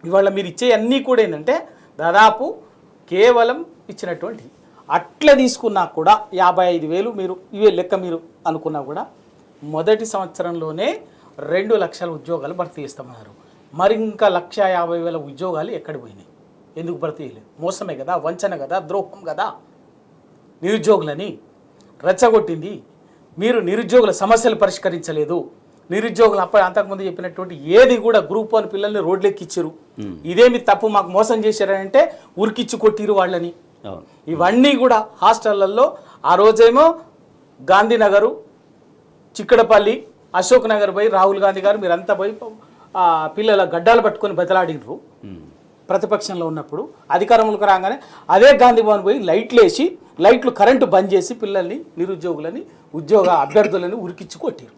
Speaker 3: ఇవాళ మీరు ఇచ్చే అన్నీ కూడా ఏంటంటే దాదాపు కేవలం ఇచ్చినటువంటి అట్లా తీసుకున్నా కూడా 55,000 మీరు ఇవే లెక్క మీరు అనుకున్నా కూడా మొదటి సంవత్సరంలోనే 2 లక్షల ఉద్యోగాలు భర్తీ చేస్తామన్నారు. మరి ఇంకా 150,000 ఉద్యోగాలు ఎక్కడ పోయినాయి? ఎందుకు భర్తీ చేయలేదు? మోసమే కదా, వంచన కదా, ద్రోహం కదా. నిరుద్యోగులని రెచ్చగొట్టింది మీరు. నిరుద్యోగుల సమస్యలు పరిష్కరించలేదు. నిరుద్యోగులు అంతకుముందు చెప్పినటువంటి ఏది కూడా గ్రూప్ 1 పిల్లల్ని రోడ్లెక్కిచ్చారు. ఇదేమి తప్పు మాకు మోసం చేశారంటే ఉరికిచ్చి కొట్టిరు వాళ్ళని. ఇవన్నీ కూడా హాస్టళ్లలో ఆ రోజేమో గాంధీనగరు, చిక్కడపల్లి, అశోక్ నగర్ పోయి రాహుల్ గాంధీ గారు మీరంతా పోయి పిల్లల గడ్డాలు పట్టుకొని బతలాడినరు ప్రతిపక్షంలో ఉన్నప్పుడు. అధికారంలోకి రాగానే అదే గాంధీ భవన్ పోయి లైట్లు కరెంటు బంద్ చేసి పిల్లల్ని, నిరుద్యోగులని, ఉద్యోగ అభ్యర్థులని ఉరికిచ్చి కొట్టారు.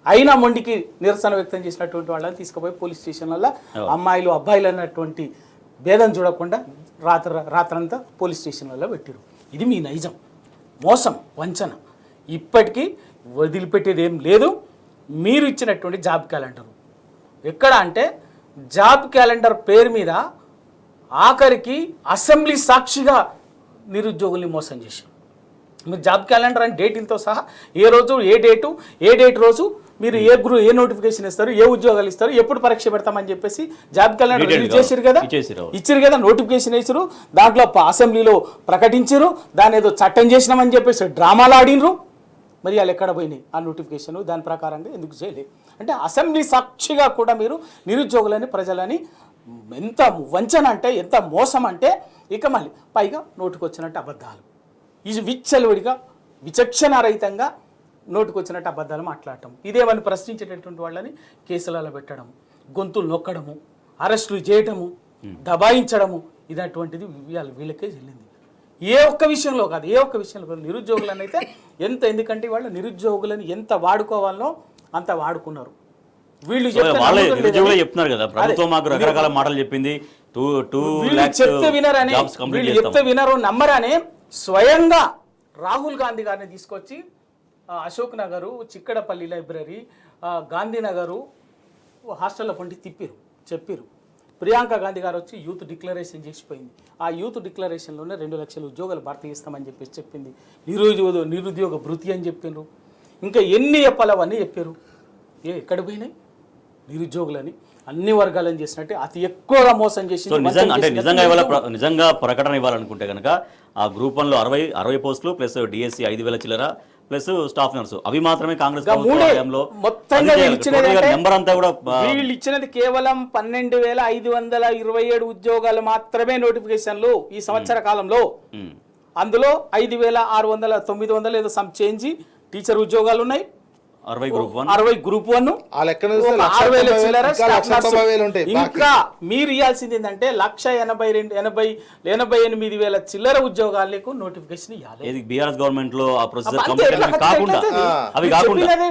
Speaker 3: అయినా మొండికి నిరసన వ్యక్తం చేసినటువంటి వాళ్ళని తీసుకుపోయి పోలీస్ స్టేషన్లలో అమ్మాయిలు అబ్బాయిలు అన్నటువంటి భేదం చూడకుండా రాత్రంతా పోలీస్ స్టేషన్లలో పెట్టారు. ఇది మీ నైజం, మోసం, వంచన. ఇప్పటికీ వదిలిపెట్టేది ఏం లేదు. మీరు ఇచ్చినటువంటి జాబ్ క్యాలెండర్ ఎక్కడ అంటే జాబ్ క్యాలెండర్ పేరు మీద ఆఖరికి అసెంబ్లీ సాక్షిగా నిరుద్యోగుల్ని మోసం చేశారు. మీరు జాబ్ క్యాలెండర్ అని డేట్లతో సహా ఏ రోజు ఏ డేట్ రోజు మీరు ఏ నోటిఫికేషన్ ఇస్తారు, ఏ ఉద్యోగాలు ఇస్తారు, ఎప్పుడు పరీక్ష పెడతామని చెప్పేసి జాబ్ క్యాలెండర్ రిలీజ్ చేశారు కదా, ఇచ్చారు కదా, నోటిఫికేషన్ వేసారు, దాంట్లో అసెంబ్లీలో ప్రకటించారు, దాని ఏదో చట్టం చేసినామని చెప్పేసి డ్రామాలు ఆడినరు. మరి వాళ్ళు ఎక్కడ పోయినాయి ఆ నోటిఫికేషన్? దాని ప్రకారంగా ఎందుకు చేయలేదు అంటే అసెంబ్లీ సాక్షిగా కూడా మీరు నిరుద్యోగులని, ప్రజలని ఎంత వంచన అంటే, ఎంత మోసం అంటే, ఇక మళ్ళీ పైగా నోటికొచ్చినట్టు అబద్ధాలు, ఇది విచ్చలవిడిగా విచక్షణారహితంగా నోటికొచ్చినట్టు అబద్ధాలు మాట్లాడటం, ఇదేమని ప్రశ్నించేటటువంటి వాళ్ళని కేసులలో పెట్టడం, గొంతులు నొక్కడము, అరెస్టులు చేయటము, దబాయించడము, ఇదటువంటిది వీళ్ళకే చెల్లింది. ఏ ఒక్క విషయంలో కాదు, ఏ ఒక్క విషయంలో కాదు. నిరుద్యోగులను అయితే ఎందుకంటే వాళ్ళ నిరుద్యోగులను ఎంత వాడుకోవాలనో అంత వాడుకున్నారు. వీళ్ళు
Speaker 1: చెప్తున్నారు కదా, ప్రభుత్వం మాకు రకరకాల మాటలు చెప్పింది,
Speaker 3: చెప్తే వినరని, వీళ్ళు చెప్తే వినరు, నమ్మరని స్వయంగా రాహుల్ గాంధీ గారిని తీసుకొచ్చి అశోక్ నగరు, చిక్కడపల్లి లైబ్రరీ, గాంధీనగరు హాస్టల్లో పండి చెప్పారు. ప్రియాంక గాంధీ గారు వచ్చి యూత్ డిక్లరేషన్ చేసిపోయింది. ఆ యూత్ డిక్లరేషన్లోనే 2 లక్షల ఉద్యోగాలు భర్తీ చేస్తామని చెప్పేసి చెప్పింది. నిరుద్యోగ భృతి అని చెప్పారు. ఇంకా ఎన్ని చెప్పాలి అవన్నీ చెప్పారు. ఎక్కడ పోయినాయి నిరుద్యోగులని? అన్ని వర్గాలను చేసినట్టే అతి ఎక్కువగా మోసం చేసి
Speaker 1: నిజంగా ప్రకటన ఇవ్వాలనుకుంటే కనుక ఆ గ్రూప్ 1లో 60 పోస్టులు ప్లస్ డిఎస్సి 5,000 చిల్లర ప్లస్ స్టాఫ్ నర్సు, అవి మాత్రమే కాంగ్రెస్ నెంబర్ అంతా కూడా
Speaker 3: వీళ్ళు ఇచ్చినది కేవలం 12,527 ఉద్యోగాలు మాత్రమే నోటిఫికేషన్లు ఈ సంవత్సర కాలంలో. అందులో 5,600 ఏదో సమ్ చేంజ్ టీచర్ ఉద్యోగాలు ఉన్నాయి, 60 గ్రూప్ 1, 6,000 ఇంకా మీరు ఇవ్వాల్సింది ఏంటంటే 1,88,000 చిల్లర ఉద్యోగాలకు నోటిఫికేషన్ ఇవ్వాలి.
Speaker 1: బీఆర్ఎస్ గవర్నమెంట్ లో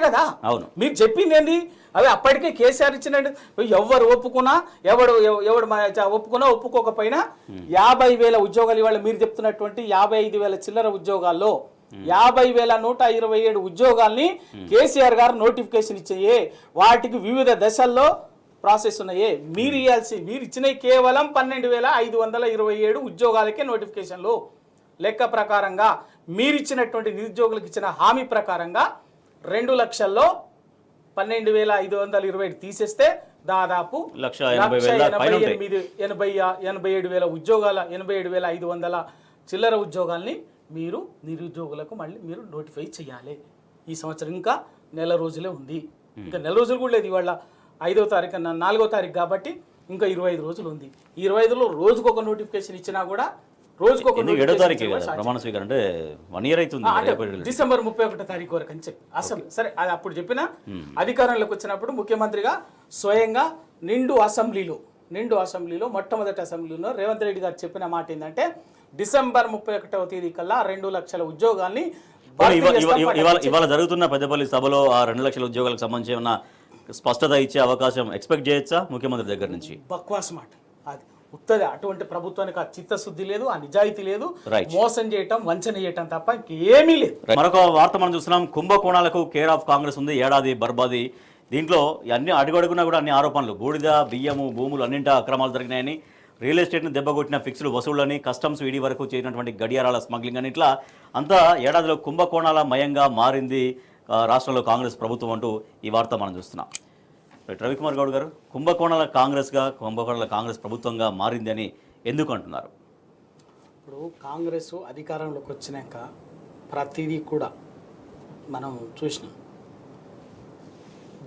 Speaker 3: కదా మీరు చెప్పింది ఏంది? అవి అప్పటికే కేసీఆర్ ఇచ్చినట్టు ఎవరు ఒప్పుకున్నా, ఎవడు ఒప్పుకున్నా ఒప్పుకోకపోయినా 50,000 ఉద్యోగాలు ఇవాళ మీరు చెప్తున్నటువంటి 55,000 చిల్లర ఉద్యోగాల్లో 50,127 ఉద్యోగాల్ని కేసీఆర్ గారు నోటిఫికేషన్ ఇచ్చాయే. వాటికి వివిధ దశల్లో ప్రాసెస్ ఉన్నాయే. మీరు ఇచ్చిన కేవలం 12,527 ఉద్యోగాలకే నోటిఫికేషన్లు. లెక్క ప్రకారంగా మీరు ఇచ్చినటువంటి నిరుద్యోగులకు ఇచ్చిన హామీ ప్రకారంగా 2 లక్షల్లో 12,527 తీసేస్తే దాదాపు 1,87,000 ఉద్యోగాల 87,500 చిల్లర ఉద్యోగాల్ని మీరు నిరుద్యోగులకు మళ్ళీ మీరు నోటిఫై చేయాలి. ఈ సంవత్సరం ఇంకా నెల రోజులే ఉంది. ఇంకా నెల రోజులు కూడా లేదు. ఇవాళ 5వ తారీఖు 4వ తారీఖు కాబట్టి ఇంకా 25 రోజులు ఉంది. ఈ 25లో రోజుకొక నోటిఫికేషన్ ఇచ్చినా కూడా రోజుకొక డిసెంబర్ 31 తారీఖు వరకు అని చెప్పి అసెంబ్లీ సరే అది అప్పుడు చెప్పిన అధికారంలోకి వచ్చినప్పుడు ముఖ్యమంత్రిగా స్వయంగా నిండు అసెంబ్లీలో మొట్టమొదటి అసెంబ్లీలో రేవంత్ రెడ్డి గారు చెప్పిన మాట ఏంటంటే డిసెంబర్ 31వ తేదీ కల్లా 2 లక్షల ఉద్యోగాల్ని
Speaker 1: ఇవాళ జరుగుతున్న పెద్దపల్లి సభలో ఆ 2 లక్షల ఉద్యోగాలకు సంబంధించి ఉన్న స్పష్టత ఇచ్చే అవకాశం ఎక్స్పెక్ట్ చేయొచ్చా ముఖ్యమంత్రి దగ్గర నుంచి?
Speaker 3: బక్వాస్ మాట అది. ఉత్తది అటువంటి ప్రభుత్వానికి ఆ చిత్తశుద్ధి లేదు, ఆ నిజాయితీ లేదు, మోసం చేయటం, వంచన చేయటం తప్ప ఇంకేమీ లేదు.
Speaker 1: మరొక వార్త మనం చూస్తున్నాం, కుంభకోణాలకు కేర్ ఆఫ్ కాంగ్రెస్ ఉంది. ఏడాది బర్బాది. దీంట్లో అన్ని అడుగడుగునా కూడా అన్ని ఆరోపణలు, బూడిద బియ్యము భూములు అన్నింటా అక్రమాలు జరిగినాయని, రియల్ ఎస్టేట్ను దెబ్బకొట్టిన ఫిక్స్డ్ వసూళ్లని, కస్టమ్స్ ఈడీ వరకు చేరినటువంటి గడియారాల స్మగ్లింగ్ అని, ఇట్లా అంతా ఏడాదిలో కుంభకోణాల మయంగా మారింది రాష్ట్రంలో కాంగ్రెస్ ప్రభుత్వం అంటూ ఈ వార్త మనం చూస్తున్నాం. రవికుమార్ గౌడ్ గారు, కుంభకోణాల కాంగ్రెస్ ప్రభుత్వంగా మారింది అని ఎందుకు అంటున్నారు?
Speaker 3: ఇప్పుడు కాంగ్రెస్ అధికారంలోకి వచ్చినాక ప్రతిదీ కూడా మనం చూసినాం.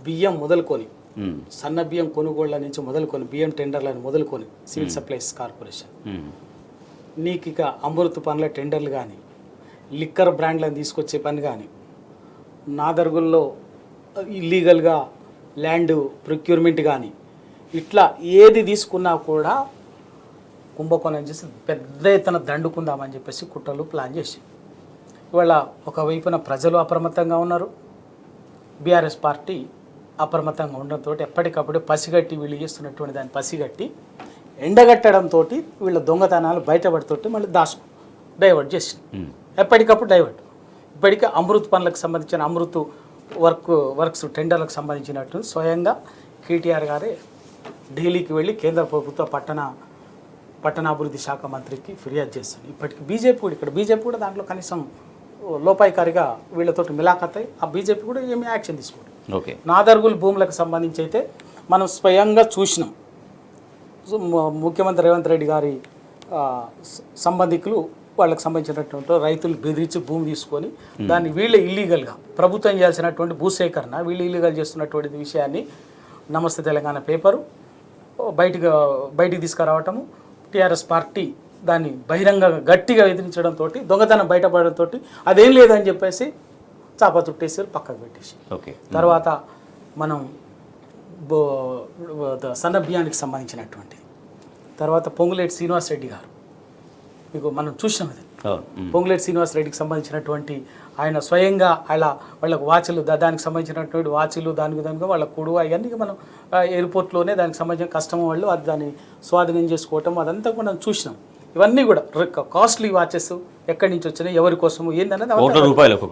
Speaker 3: బియ్యం మొదలుకొని, సన్న బియ్యం కొనుగోళ్ల నుంచి మొదలుకొని, బియ్యం టెండర్లను మొదలుకొని, సివిల్ సప్లైస్ కార్పొరేషన్, నీకు ఇక అమృత పనుల టెండర్లు కానీ, లిక్కర్ బ్రాండ్లను తీసుకొచ్చే పని కానీ, నాదరుగుల్లో ఇల్లీగల్గా ల్యాండ్ ప్రొక్యూర్మెంట్ కానీ, ఇట్లా ఏది తీసుకున్నా కూడా కుంభకోణం చేసి పెద్ద ఎత్తున దండుకుందామని చెప్పేసి కుట్రలు ప్లాన్ చేసి, ఇవాళ ఒకవైపున ప్రజలు అప్రమత్తంగా ఉన్నారు, బీఆర్ఎస్ పార్టీ అప్రమత్తంగా ఉండడంతో ఎప్పటికప్పుడు పసిగట్టి వీళ్ళు చేస్తున్నటువంటి దాన్ని పసిగట్టి ఎండగట్టడంతో వీళ్ళ దొంగతనాలు బయటపడుతుంటే మళ్ళీ డైవర్ట్ చేసి ఎప్పటికప్పుడు డైవర్ట్. ఇప్పటికే అమృత్ పనులకు సంబంధించిన అమృత్ వర్క్స్ టెండర్లకు సంబంధించినట్టు స్వయంగా కేటీఆర్ గారే ఢిల్లీకి వెళ్ళి కేంద్ర ప్రభుత్వ పట్టణాభివృద్ధి శాఖ మంత్రికి ఫిర్యాదు చేస్తుంది. ఇప్పటికి బీజేపీ కూడా దాంట్లో కనీసం లోపాయికారిగా వీళ్ళతో మిలాఖత్ అయ్యి ఆ బీజేపీ కూడా ఏమీ యాక్షన్ తీసుకోండి. నాదర్గుల్ భూములకు సంబంధించి అయితే మనం స్వయంగా చూసినాం. ముఖ్యమంత్రి రేవంత్ రెడ్డి గారి సంబంధికులు వాళ్ళకి సంబంధించినటువంటి రైతులు బెదిరించి భూమి తీసుకొని దాన్ని వీళ్ళే ఇల్లీగల్గా ప్రభుత్వం చేయాల్సినటువంటి భూసేకరణ వీళ్ళు ఇల్లీగల్ చేస్తున్నటువంటి విషయాన్ని నమస్తే తెలంగాణ పేపరు, బయటికి తీసుకురావటము, టీఆర్ఎస్ పార్టీ దాన్ని బహిరంగంగా గట్టిగా ఎదిరించడంతో దొంగతనం బయటపడడంతో అదేం లేదని చెప్పేసి చాప చుట్టేసి పక్కకు పెట్టేసి
Speaker 1: ఓకే.
Speaker 3: తర్వాత మనం సన్నబియ్యానికి సంబంధించినటువంటిది, తర్వాత పొంగులేటి శ్రీనివాసరెడ్డి గారు మీకు మనం చూసినాం అది. పొంగులేటి శ్రీనివాసరెడ్డికి సంబంధించినటువంటి ఆయన స్వయంగా వాళ్ళకు వాచ్లు దానికి సంబంధించినటువంటి వాచ్లు దానికి వాళ్ళ కొడువ ఇవన్నీ మనం ఎయిర్పోర్ట్లోనే దానికి సంబంధించిన కస్టమర్ వాళ్ళు అది దాన్ని స్వాధీనం చేసుకోవటం అదంతా కూడా మనం చూసినాం. ఇవన్నీ కూడా కాస్ట్లీ వాచెస్ ఎక్కడి నుంచి వచ్చినాయి, ఎవరి కోసము ఏందనేది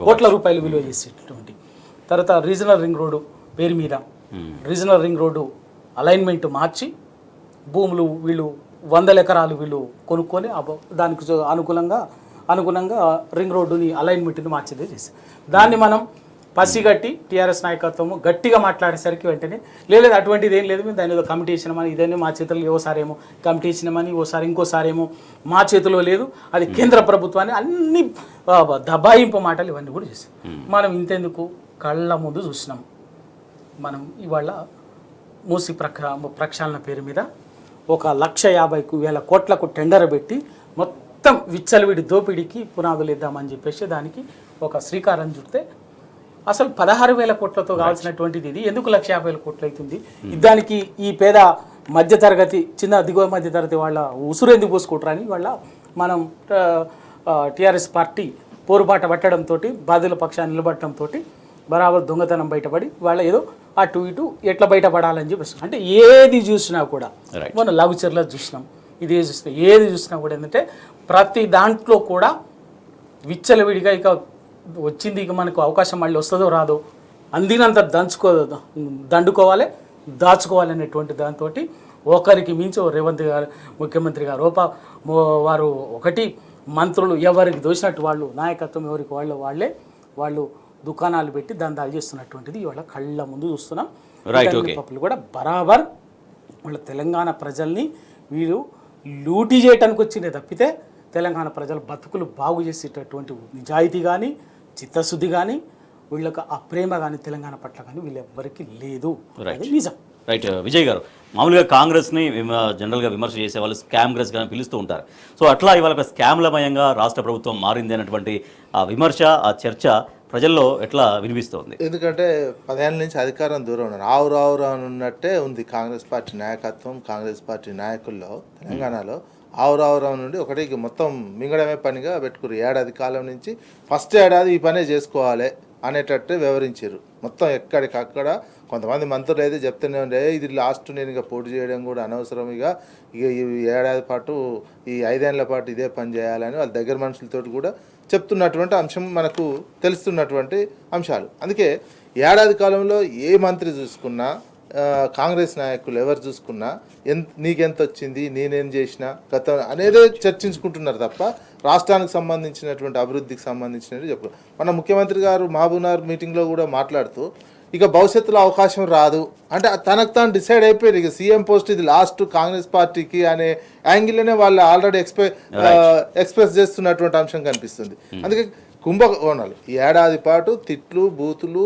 Speaker 3: కోట్ల రూపాయలు విలువ చేసేటటువంటి. తర్వాత రీజనల్ రింగ్ రోడ్డు పేరు మీద రీజనల్ రింగ్ రోడ్డు అలైన్మెంట్ మార్చి భూములు వీళ్ళు 100 ఎకరాలు వీళ్ళు కొనుక్కొని దానికి అనుగుణంగా రింగ్ రోడ్డుని అలైన్మెంట్ని మార్చేదే చేశారు. దాన్ని మనం పసిగట్టి టీఆర్ఎస్ నాయకత్వము గట్టిగా మాట్లాడేసరికి వెంటనే లేదు అటువంటిది ఏం లేదు, మేము దాని ఏదో కమిటీ ఇచ్చినామని, ఇదేమో మా చేతుల్లో ఓసారేమో కమిటీ ఇచ్చినామని, ఇంకోసారేమో మా చేతిలో లేదు, అది కేంద్ర ప్రభుత్వాన్ని అన్ని దబాయింపు మాటలు ఇవన్నీ కూడా చేశాం. మనం ఇంతెందుకు కళ్ళ ముందు చూసినాం. మనం ఇవాళ మూసి ప్రక్షాళన పేరు మీద 1,50,000 కోట్లకు టెండర్ పెట్టి మొత్తం విచ్చలవిడి దోపిడీకి పునాదులు ఇద్దామని చెప్పేసి దానికి ఒక శ్రీకారం చుడితే అసలు 16,000 కోట్లతో కావాల్సినటువంటిది ఇది ఎందుకు 1,50,000 కోట్లు అవుతుంది? దానికి ఈ పేద మధ్యతరగతి చిన్న దిగువ మధ్యతరగతి వాళ్ళ ఉసురెందుకు పోసుకుంటారని వాళ్ళ మనం టీఆర్ఎస్ పార్టీ పోరుబాట పట్టడంతో బాధితుల పక్షాన్ని నిలబడటంతో బరాబర్ దొంగతనం బయటపడి వాళ్ళ ఏదో అటు ఇటు ఎట్లా బయటపడాలని చెప్పేసి అంటే ఏది చూసినా కూడా మనం లఘుచర్ల చూసినాం, ఇది చూసినాం, ఏది చూసినా కూడా ఏంటంటే ప్రతి దాంట్లో కూడా విచ్చలవిడిగా ఇక వచ్చింది, ఇక మనకు అవకాశం మళ్ళీ వస్తుందో రాదో అందినంత దండుకోవాలి దాచుకోవాలనేటువంటి దాంతో ఒకరికి మించి రేవంత్ గారు ముఖ్యమంత్రి గారు వారు ఒకటి మంత్రులు ఎవరికి దోచినట్టు వాళ్ళు నాయకత్వం ఎవరికి వాళ్ళు దుకాణాలు పెట్టి దందాలు చేస్తున్నటువంటిది ఇవాళ కళ్ళ ముందు చూస్తున్నాం. పప్పులు కూడా బరాబర్ వాళ్ళ తెలంగాణ ప్రజల్ని వీళ్ళు లూటీ చేయటానికి వచ్చిందే తప్పితే తెలంగాణ ప్రజల బతుకులు బాగు చేసేటటువంటి నిజాయితీ కానీ చిత్తశుద్ధి కానీ వీళ్ళకి ఆ ప్రేమ కానీ తెలంగాణ పట్ల కానీ వీళ్ళెవ్వరికీ లేదు. అది నిజం.
Speaker 1: రైట్ విజయ్ గారు, మామూలుగా కాంగ్రెస్ని జనరల్గా విమర్శ చేసే వాళ్ళు స్కామ్గ్రెస్ కానీ పిలుస్తూ ఉంటారు. సో అట్లా ఇవాళ ఒక స్కామ్లమయంగా రాష్ట్ర ప్రభుత్వం మారింది అనేటువంటి ఆ విమర్శ, ఆ చర్చ ప్రజల్లో ఎట్లా వినిపిస్తోంది?
Speaker 2: ఎందుకంటే 10 ఏళ్ళ నుంచి అధికారం దూరం ఉన్నారు. ఆవురు ఉన్నట్టే ఉంది కాంగ్రెస్ పార్టీ నాయకత్వం, కాంగ్రెస్ పార్టీ నాయకుల్లో తెలంగాణలో ఆవురు నుండి ఒకటి మొత్తం మింగడమే పనిగా పెట్టుకురు. ఏడాది కాలం నుంచి ఫస్ట్ ఏడాది ఈ పనే చేసుకోవాలి అనేటట్టు వివరించారు. మొత్తం ఎక్కడికక్కడ కొంతమంది మంత్రులు అయితే చెప్తూనే ఉండే ఇది లాస్ట్, నేను ఇక పోటీ చేయడం కూడా అనవసరం, ఇక ఈ ఏడాది పాటు ఈ 5 ఏళ్ల పాటు ఇదే పని చేయాలని వాళ్ళ దగ్గర మనుషులతో కూడా చెప్తున్నటువంటి అంశం మనకు తెలుస్తున్నటువంటి అంశాలు. అందుకే ఏడాది కాలంలో ఏ మంత్రి చూసుకున్నా, కాంగ్రెస్ నాయకులు ఎవరు చూసుకున్నా నీకెంత వచ్చింది, నేనేం చేసినా గతం అనేదే చర్చించుకుంటున్నారు తప్ప రాష్ట్రానికి సంబంధించినటువంటి అభివృద్ధికి సంబంధించినవి చెప్పు. మన ముఖ్యమంత్రి గారు మహబూబ్నగర్ మీటింగ్లో కూడా మాట్లాడుతూ ఇక భవిష్యత్తులో అవకాశం రాదు అంటే తనకు తాను డిసైడ్ అయిపోయారు, ఇక సీఎం పోస్ట్ ఇది లాస్ట్ కాంగ్రెస్ పార్టీకి అనే యాంగిల్లోనే వాళ్ళు ఆల్రెడీ ఎక్స్ప్రెస్ చేస్తున్నటువంటి అంశం కనిపిస్తుంది. అందుకే కుంభకోణాలు ఈ ఏడాది పాటు తిట్లు బూతులు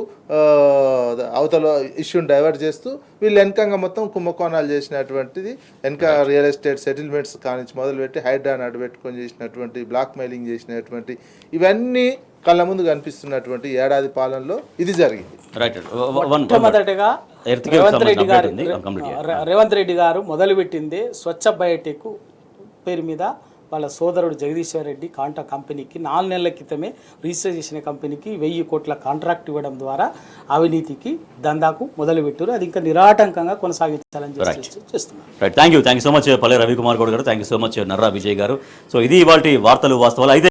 Speaker 2: అవతల ఇష్యూని డైవర్ట్ చేస్తూ వీళ్ళు వెనకంగా మొత్తం కుంభకోణాలు చేసినటువంటిది, వెనక రియల్ ఎస్టేట్ సెటిల్మెంట్స్ కానించి మొదలుపెట్టి హైడ్రాన్ అడ్డుపెట్టుకొని చేసినటువంటి బ్లాక్ మెయిలింగ్ చేసినటువంటి ఇవన్నీ కళ్ళ ముందు కనిపిస్తున్నటువంటి ఏడాది పాలనలో ఇది జరిగింది.
Speaker 3: మొట్టమొదటిగా రేవంత్ రెడ్డి గారు మొదలుపెట్టిందే స్వచ్ఛ బయోటెక్ పేరు మీద వాళ్ళ సోదరుడు జగదీశ్వర్ రెడ్డి కంపెనీకి 4 నెలల క్రితమే రిజిస్టర్ చేసిన కంపెనీకి 1,000 కోట్ల కాంట్రాక్ట్ ఇవ్వడం ద్వారా అవినీతికి దందాకు మొదలుపెట్టారు. అది ఇంకా నిరాటంకంగా కొనసాగించాలని చేస్తున్నారు.
Speaker 1: థ్యాంక్ యూ సో మచ్ పల్లె రవికుమార్ గౌడ్ గారు, thank you so much Narra Vijay గారు. సో ఇది ఇవాళ వార్తలు వాస్తవాలు. అయితే